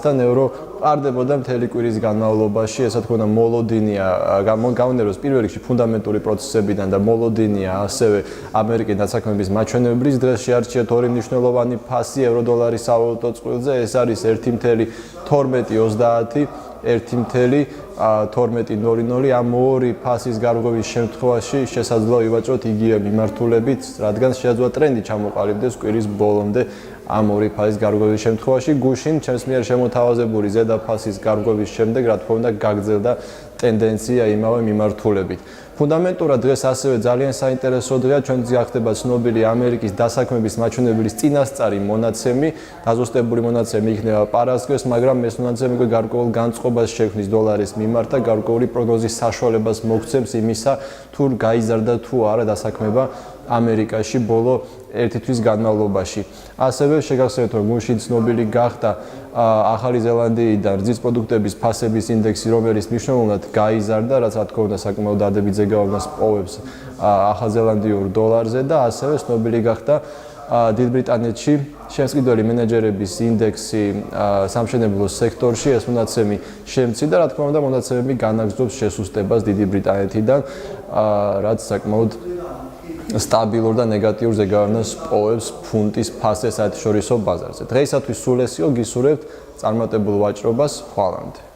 დოლართან ევრო ყარდებოდა მთელი კვირის განმავლობაში, ესე თქონდა მოლოდინია გამონდეროს პირველ რიგში ფუნდამენტური პროცესებიდან და მოლოდინია ასევე ამერიკის დასაქმების მაჩვენებლის დღეს შეარჩიეთ ორი მნიშვნელოვანი ფასი ევრო-დოლარის სავალუტო წყვილზე, ეს არის 1.1230 1.1200 ამ ორი ფასის გარღვევის შემთხვევაში შესაძლოა ვივაჭროთ იგივე მიმართულებით, რადგან შეაძლოა ტრენდი ჩამოყალიბდეს კვირის ბოლომდე ამ ორი ფასის გარღვევის შემთხვევაში. გუშინ ჩემს მიერ შემოთავაზებული ზედა ფასის გარღვევის შემდეგ, რა თქმა უნდა, გაგრძელდა ტენდენცია იმავე მიმართულებით. ფუნდამენტურად დღეს ასევე ძალიან საინტერესო დღეა, ჩვენს გახდება ცნობილი ამერიკის დასაქმების მაჩვენებლის წინასწარი მონაცემი, დაზუსტებული მონაცემი იქნება პარასკევს, მაგრამ ეს მონაცემი გარკვეულ განწყობას შექმნის დოლარის მიმართ და გარკვეული პროგნოზის საშუალებას მოგცემს იმისა, თუ გაიზარდა თუ არა დასაქმება ამერიკაში ბოლო ერთი თვის განმავლობაში. ასევე შეგახსენებთ, რომ გუშინ ცნობილი გახდა ახალი ზელანდიიდან რძის პროდუქტების ფასების ინდექსი, რომელიც მნიშვნელოვნად გაიზარდა, რაც რა თქმა უნდა საკმაოდ დადებით ზეგავლენას პოვებს ახალზელანდიურ დოლარზე და ასევე ცნობილი გახდა დიდ ბრიტანეთში შემსყიდველი მენეჯერების ინდექსი სამშენებლო სექტორში. ეს მონაცემი შემცირდა, რა თქმა უნდა, მონაცემები განაგრძობს შესუსტებას დიდი ბრიტანეთიდან, რაც საკმაოდ სტაბილურ და ნეგატიურ ზეგავლენას პოვებს ფუნტის ფასზე საერთაშორისო ბაზარზე. დღეისათვის სულ ესეო, გისურვებთ წარმატებულ ვაჭრობას, ხვალამდე.